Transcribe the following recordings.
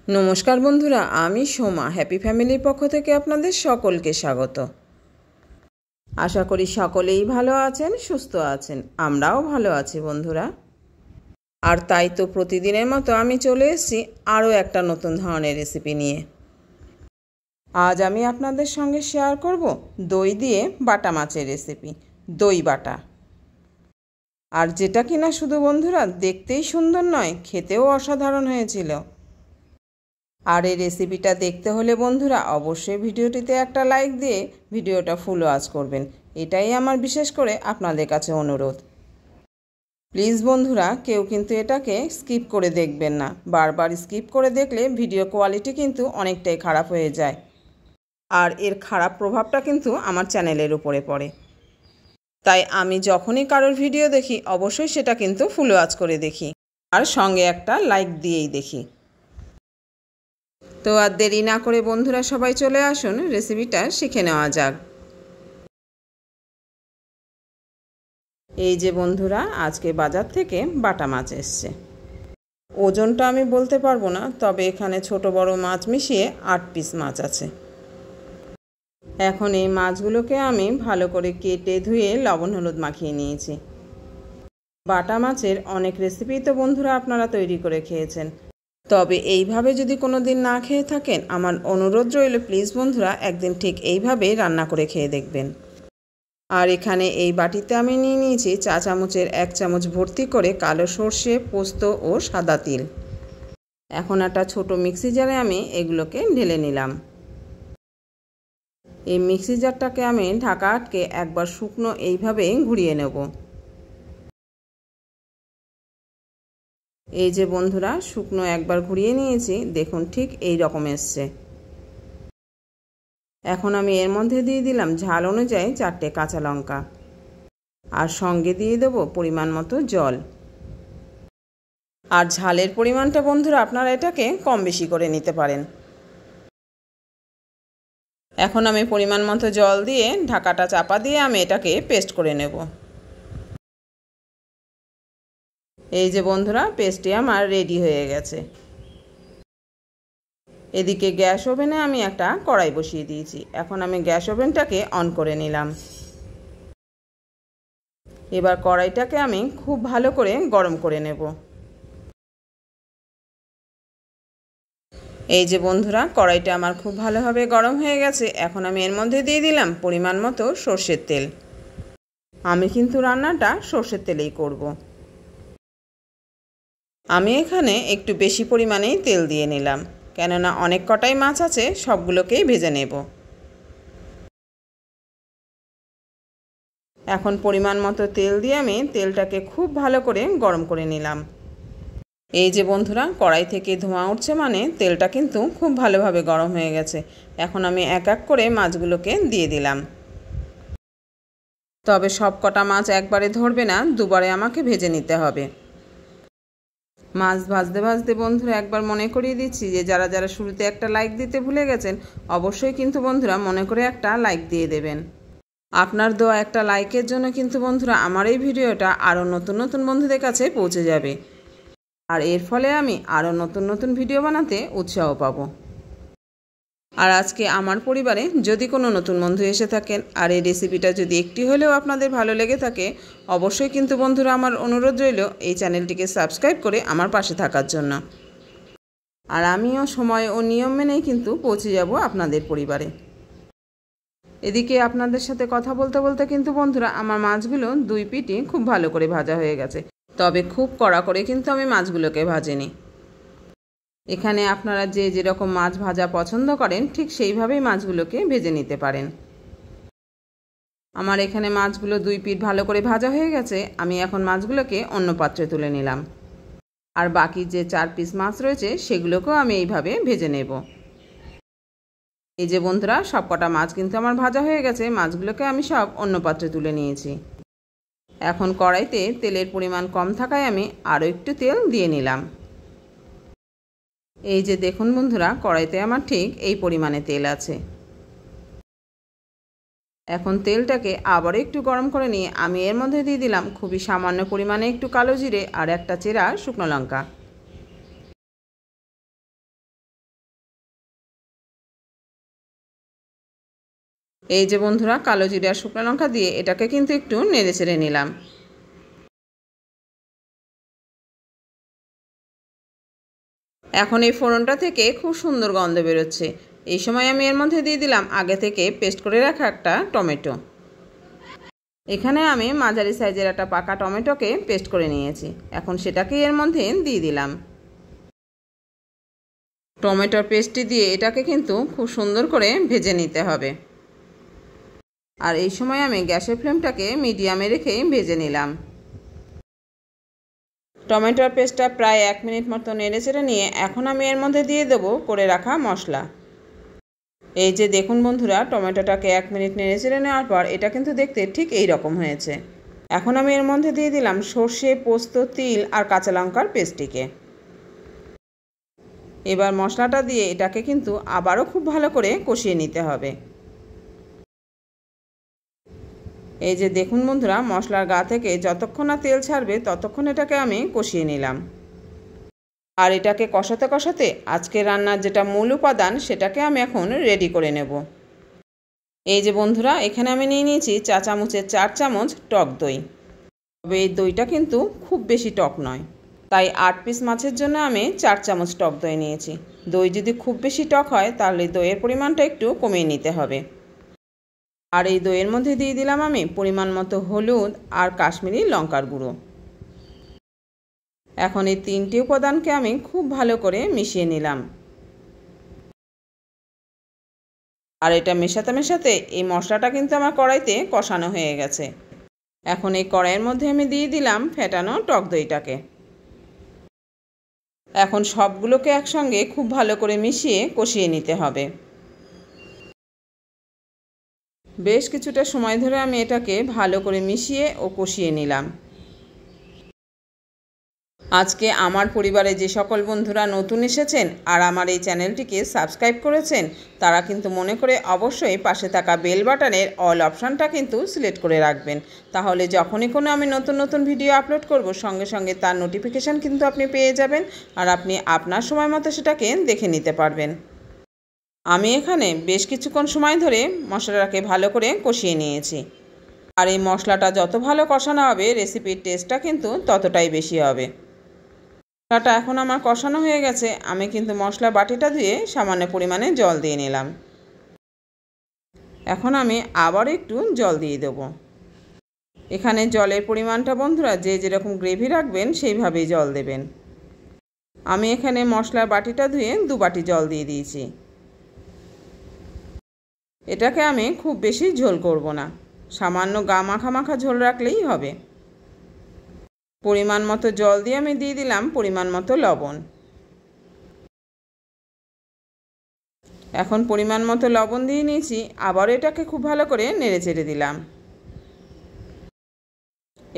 নমস্কার বন্ধুরা, আমি সোমা হ্যাপি ফ্যামিলির পক্ষ থেকে আপনাদের সকলকে স্বাগত। আশা করি সকলেই ভালো আছেন, সুস্থ আছেন। আমরাও ভালো আছি বন্ধুরা। আর তাই তো প্রতিদিনের মতো আমি চলে এসেছি আরও একটা নতুন ধরনের রেসিপি নিয়ে। আজ আমি আপনাদের সঙ্গে শেয়ার করব দই দিয়ে বাটা মাছের রেসিপি, দই বাটা। আর যেটা কিনা শুধু বন্ধুরা দেখতেই সুন্দর নয়, খেতেও অসাধারণ হয়েছিল। আর এই রেসিপিটা দেখতে হলে বন্ধুরা অবশ্যই ভিডিওটিতে একটা লাইক দিয়ে ভিডিওটা ফুল ওয়াচ করবেন, এটাই আমার বিশেষ করে আপনাদের কাছে অনুরোধ। প্লিজ বন্ধুরা কেউ কিন্তু এটাকে স্কিপ করে দেখবেন না। বারবার স্কিপ করে দেখলে ভিডিও কোয়ালিটি কিন্তু অনেকটাই খারাপ হয়ে যায়, আর এর খারাপ প্রভাবটা কিন্তু আমার চ্যানেলের উপরে পড়ে। তাই আমি যখনই কারোর ভিডিও দেখি অবশ্যই সেটা কিন্তু ফুল ওয়াচ করে দেখি, আর সঙ্গে একটা লাইক দিয়েই দেখি। তো আর দেরি না করে বন্ধুরা সবাই চলে আসুন, রেসিপিটা শিখে নেওয়া যাক। এই যে বন্ধুরা, আজকে বাজার থেকে বাটা মাছ এসছে। ওজনটা আমি বলতে পারবো না, তবে এখানে ছোট বড় মাছ মিশিয়ে 8 পিস মাছ আছে। এখন এই মাছগুলোকে আমি ভালো করে কেটে ধুয়ে লবণ হলুদ মাখিয়ে নিয়েছি। বাটা মাছের অনেক রেসিপি তো বন্ধুরা আপনারা তৈরি করে খেয়েছেন, তবে এইভাবে যদি কোনো দিন না খেয়ে থাকেন, আমার অনুরোধ রইল প্লিজ বন্ধুরা একদিন ঠিক এইভাবে রান্না করে খেয়ে দেখবেন। আর এখানে এই বাটিতে আমি নিয়ে নিয়েছি চা চামচের 1 চামচ ভর্তি করে কালো সর্ষে, পোস্ত ও সাদা তিল। এখন একটা ছোট মিক্সি জারে আমি এগুলোকে ঢেলে নিলাম। এই মিক্সি জারটাকে আমি ঢাকা আটকে একবার শুকনো এইভাবে ঘুরিয়ে নেব। এই যে বন্ধুরা, শুকনো একবার ঘুরিয়ে নিয়েছি, দেখুন ঠিক এই রকম এসছে। এখন আমি এর মধ্যে দিয়ে দিলাম ঝাল অনুযায়ী 4টে কাঁচা লঙ্কা, আর সঙ্গে দিয়ে দেব পরিমাণ মতো জল। আর ঝালের পরিমাণটা বন্ধুরা আপনারা এটাকে কম বেশি করে নিতে পারেন। এখন আমি পরিমাণ মতো জল দিয়ে ঢাকাটা চাপা দিয়ে আমি এটাকে পেস্ট করে নেব। এই যে বন্ধুরা, পেস্টটি আমার রেডি হয়ে গেছে। এদিকে গ্যাস ওভেনে আমি একটা কড়াই বসিয়ে দিয়েছি। এখন আমি গ্যাস ওভেনটাকে অন করে নিলাম। এবার কড়াইটাকে আমি খুব ভালো করে গরম করে নেব। এই যে বন্ধুরা, কড়াইটা আমার খুব ভালোভাবে গরম হয়ে গেছে। এখন আমি এর মধ্যে দিয়ে দিলাম পরিমাণ মতো সর্ষের তেল। আমি কিন্তু রান্নাটা সর্ষের তেলেই করব। আমি এখানে একটু বেশি পরিমাণেই তেল দিয়ে নিলাম, কেননা অনেক কটাই মাছ আছে, সবগুলোকেই ভেজে নেব। এখন পরিমাণ মতো তেল দিয়ে আমি তেলটাকে খুব ভালো করে গরম করে নিলাম। এই যে বন্ধুরা, কড়াই থেকে ধোঁয়া উঠছে মানে তেলটা কিন্তু খুব ভালোভাবে গরম হয়ে গেছে। এখন আমি এক এক করে মাছগুলোকে দিয়ে দিলাম। তবে সব কটা মাছ একবারে ধরবে না, দুবারে আমাকে ভেজে নিতে হবে। মাছ ভাজতে ভাজতে বন্ধুরা একবার মনে করিয়ে দিচ্ছি যে যারা যারা শুরুতে একটা লাইক দিতে ভুলে গেছেন, অবশ্যই কিন্তু বন্ধুরা মনে করে একটা লাইক দিয়ে দেবেন। আপনার দেওয়া একটা লাইকের জন্য কিন্তু বন্ধুরা আমার এই ভিডিওটা আরও নতুন নতুন বন্ধুদের কাছে পৌঁছে যাবে, আর এর ফলে আমি আরও নতুন নতুন ভিডিও বানাতে উৎসাহ পাবো। আর আজকে আমার পরিবারে যদি কোনো নতুন বন্ধু এসে থাকেন আর এই রেসিপিটা যদি একটি হলেও আপনাদের ভালো লেগে থাকে, অবশ্যই কিন্তু বন্ধুরা আমার অনুরোধ রইল এই চ্যানেলটিকে সাবস্ক্রাইব করে আমার পাশে থাকার জন্য। আর আমিও সময় ও নিয়ম মেনেই কিন্তু পৌঁছে যাব আপনাদের পরিবারে। এদিকে আপনাদের সাথে কথা বলতে বলতে কিন্তু বন্ধুরা আমার মাছগুলো 2 পিঠই খুব ভালো করে ভাজা হয়ে গেছে, তবে খুব কড়া করে কিন্তু আমি মাছগুলোকে ভাজিনি। এখানে আপনারা যে যেরকম মাছ ভাজা পছন্দ করেন ঠিক সেইভাবেই মাছগুলোকে ভেজে নিতে পারেন। আমার এখানে মাছগুলো 2 পিঠ ভালো করে ভাজা হয়ে গেছে। আমি এখন মাছগুলোকে অন্য পাত্রে তুলে নিলাম, আর বাকি যে 4 পিস মাছ রয়েছে সেগুলোকেও আমি এইভাবে ভেজে নেব। এই যে বন্ধুরা, সব কটা মাছ কিন্তু আমার ভাজা হয়ে গেছে। মাছগুলোকে আমি সব অন্য পাত্রে তুলে নিয়েছি। এখন কড়াইতে তেলের পরিমাণ কম থাকায় আমি আরও একটু তেল দিয়ে নিলাম। এই যে দেখুন বন্ধুরা, কড়াইতে আমার ঠিক এই পরিমাণে তেল আছে। এখন তেলটাকে আবার একটু গরম করে নিয়ে আমি এর মধ্যে দিয়ে দিলাম খুবই সামান্য পরিমাণে একটু কালো জিরে আর একটা চেরা শুকনো লঙ্কা। এই যে বন্ধুরা, কালো জিরা আর শুকনো লঙ্কা দিয়ে এটাকে কিন্তু একটু নেড়ে চেড়ে নিলাম। এখন এই ফোড়নটা থেকে খুব সুন্দর গন্ধ বেরোচ্ছে। এই সময় আমি এর মধ্যে দিয়ে দিলাম আগে থেকে পেস্ট করে রাখা একটা টমেটো। এখানে আমি মাঝারি সাইজের একটা পাকা টমেটোকে পেস্ট করে নিয়েছি। এখন সেটাকে এর মধ্যে দিয়ে দিলাম। টমেটোর পেস্টটি দিয়ে এটাকে কিন্তু খুব সুন্দর করে ভেজে নিতে হবে। আর এই সময় আমি গ্যাসের ফ্লেমটাকে মিডিয়ামে রেখে ভেজে নিলাম। টমেটোর পেস্টটা প্রায় 1 মিনিট মতো নেড়ে চেড়ে নিয়ে এখন আমি এর মধ্যে দিয়ে দেবো করে রাখা মশলা। এই যে দেখুন বন্ধুরা, টমেটোটাকে 1 মিনিট নেড়ে চেড়ে নেওয়ার পর এটা কিন্তু দেখতে ঠিক এই রকম হয়েছে। এখন আমি এর মধ্যে দিয়ে দিলাম সর্ষে, পোস্ত, তিল আর কাঁচা লঙ্কার পেস্টটিকে। এবার মশলাটা দিয়ে এটাকে কিন্তু আবারও খুব ভালো করে কষিয়ে নিতে হবে। এই যে দেখুন বন্ধুরা, মশলার গা থেকে যতক্ষণ না তেল ছাড়বে ততক্ষণ এটাকে আমি কষিয়ে নিলাম। আর এটাকে কষাতে কষাতে আজকে রান্নার যেটা মূল উপাদান সেটাকে আমি এখন রেডি করে নেব। এই যে বন্ধুরা, এখানে আমি নিয়ে নিয়েছি চা চামচের 4 চামচ টক দই। তবে এই দইটা কিন্তু খুব বেশি টক নয়, তাই 8 পিস মাছের জন্য আমি 4 চামচ টক দই নিয়েছি। দই যদি খুব বেশি টক হয় তাহলে দইয়ের পরিমাণটা একটু কমিয়ে নিতে হবে। আর এই দইয়ের মধ্যে দিয়ে দিলাম আমি পরিমাণ মতো হলুদ আর কাশ্মীরি লঙ্কার গুঁড়ো। এখন এই 3টি উপাদানকে আমি খুব ভালো করে মিশিয়ে নিলাম। আর এটা মেশাতে মেশাতে এই মশলাটা কিন্তু আমার কড়াইতে কষানো হয়ে গেছে। এখন এই কড়াইয়ের মধ্যে আমি দিয়ে দিলাম ফেটানো টক দইটাকে। এখন সবগুলোকে একসঙ্গে খুব ভালো করে মিশিয়ে কষিয়ে নিতে হবে। বেশ কিছুটা সময় ধরে আমি এটাকে ভালো করে মিশিয়ে ও কষিয়ে নিলাম। আজকে আমার পরিবারে যে সকল বন্ধুরা নতুন এসেছেন আর আমার এই চ্যানেলটিকে সাবস্ক্রাইব করেছেন তারা কিন্তু মনে করে অবশ্যই পাশে থাকা বেল বাটনের অল অপশানটা কিন্তু সিলেক্ট করে রাখবেন। তাহলে যখনই কোনো আমি নতুন নতুন ভিডিও আপলোড করব সঙ্গে সঙ্গে তার নোটিফিকেশান কিন্তু আপনি পেয়ে যাবেন আর আপনি আপনার সময় মতো সেটাকে দেখে নিতে পারবেন। আমি এখানে বেশ কিছুক্ষণ সময় ধরে মশলাটাকে ভালো করে কষিয়ে নিয়েছি। আর এই মশলাটা যত ভালো কষানো হবে রেসিপির টেস্টটা কিন্তু ততটাই বেশি হবে। মশলাটা এখন আমার কষানো হয়ে গেছে। আমি কিন্তু মশলা বাটিটা ধুয়ে সামান্য পরিমাণে জল দিয়ে নিলাম। এখন আমি আবার একটু জল দিয়ে দেব। এখানে জলের পরিমাণটা বন্ধুরা যে যেরকম গ্রেভি রাখবেন সেইভাবেই জল দেবেন। আমি এখানে মশলার বাটিটা ধুয়ে 2 বাটি জল দিয়ে দিয়েছি। এটাকে আমি খুব বেশি ঝোল করব না, সামান্য গা মাখা মাখা ঝোল রাখলেই হবে। পরিমাণ মতো জল দিয়ে আমি দিয়ে দিলাম পরিমাণ মতো লবণ। এখন পরিমাণ মতো লবণ দিয়ে নিয়েছি, আবার এটাকে খুব ভালো করে নেড়ে চেড়ে দিলাম।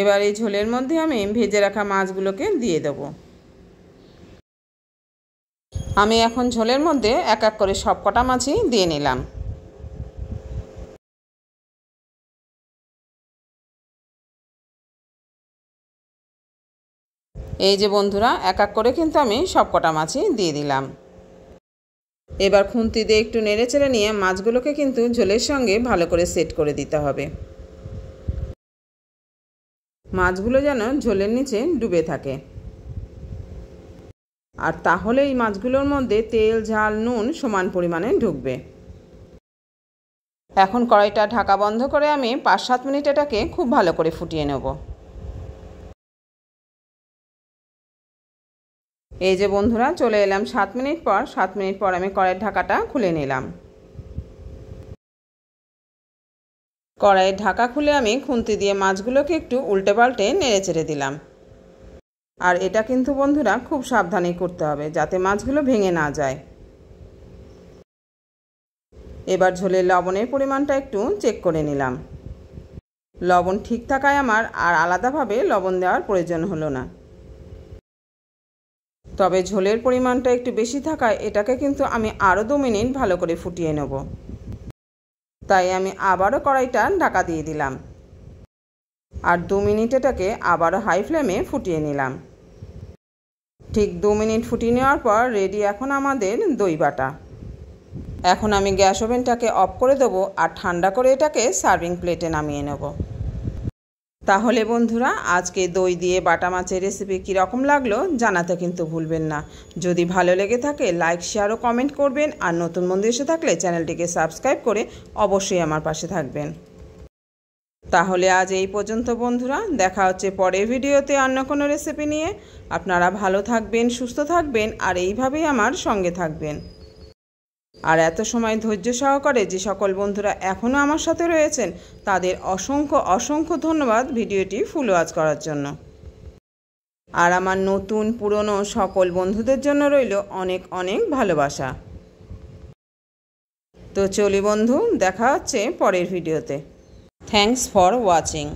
এবার এই ঝোলের মধ্যে আমি ভেজে রাখা মাছগুলোকে দিয়ে দেব। আমি এখন ঝোলের মধ্যে এক এক করে সব কটা মাছই দিয়ে নিলাম। এই যে বন্ধুরা, এক এক করে কিন্তু আমি সব কটা মাছই দিয়ে দিলাম। এবার খুন্তি দিয়ে একটু নেড়ে চেড়ে নিয়ে মাছগুলোকে কিন্তু ঝোলের সঙ্গে ভালো করে সেট করে দিতে হবে। মাছগুলো যেন ঝোলের নিচে ডুবে থাকে। আর তাহলে এই মাছগুলোর মধ্যে তেল, ঝাল, নুন সমান পরিমাণে ঢুকবে। এখন কড়াইটা ঢাকা বন্ধ করে আমি 5-7 মিনিট এটাকে খুব ভালো করে ফুটিয়ে নেব। এই যে বন্ধুরা, চলে এলাম 7 মিনিট পর। 7 মিনিট পর আমি কড়াইয়ের ঢাকাটা খুলে নিলাম। কড়াইয়ের ঢাকা খুলে আমি খুন্তি দিয়ে মাছগুলোকে একটু উল্টে পাল্টে নেড়ে চেড়ে দিলাম। আর এটা কিন্তু বন্ধুরা খুব সাবধানে করতে হবে যাতে মাছগুলো ভেঙে না যায়। এবার ঝোলের লবণের পরিমাণটা একটু চেক করে নিলাম। লবণ ঠিক থাকায় আমার আর আলাদাভাবে লবণ দেওয়ার প্রয়োজন হলো না। তবে ঝোলের পরিমাণটা একটু বেশি থাকায় এটাকে কিন্তু আমি আরও 2 মিনিট ভালো করে ফুটিয়ে নেব। তাই আমি আবারও কড়াইটা ঢাকা দিয়ে দিলাম আর 2 মিনিট এটাকে আবারও হাই ফ্লেমে ফুটিয়ে নিলাম। ঠিক 2 মিনিট ফুটিয়ে নেওয়ার পর রেডি এখন আমাদের দই বাটা। এখন আমি গ্যাস ওভেনটাকে অফ করে দেবো আর ঠান্ডা করে এটাকে সার্ভিং প্লেটে নামিয়ে নেব। তাহলে বন্ধুরা আজকে দই দিয়ে বাটা মাছের রেসিপি কীরকম লাগলো জানাতে কিন্তু ভুলবেন না। যদি ভালো লেগে থাকে লাইক শেয়ার ও কমেন্ট করবেন, আর নতুন বন্ধু এসে থাকলে চ্যানেলটিকে সাবস্ক্রাইব করে অবশ্যই আমার পাশে থাকবেন। তাহলে আজ এই পর্যন্ত বন্ধুরা, দেখা হচ্ছে পরের ভিডিওতে অন্য কোনো রেসিপি নিয়ে। আপনারা ভালো থাকবেন, সুস্থ থাকবেন আর এইভাবেই আমার সঙ্গে থাকবেন। আর এত সময় ধৈর্য সহকারে যে সকল বন্ধুরা এখনও আমার সাথে রয়েছেন তাদের অসংখ্য অসংখ্য ধন্যবাদ ভিডিওটি ফুল ওয়াচ করার জন্য। আর আমার নতুন পুরনো সকল বন্ধুদের জন্য রইল অনেক অনেক ভালোবাসা। তো চলি বন্ধু, দেখা হচ্ছে পরের ভিডিওতে। Thanks for watching.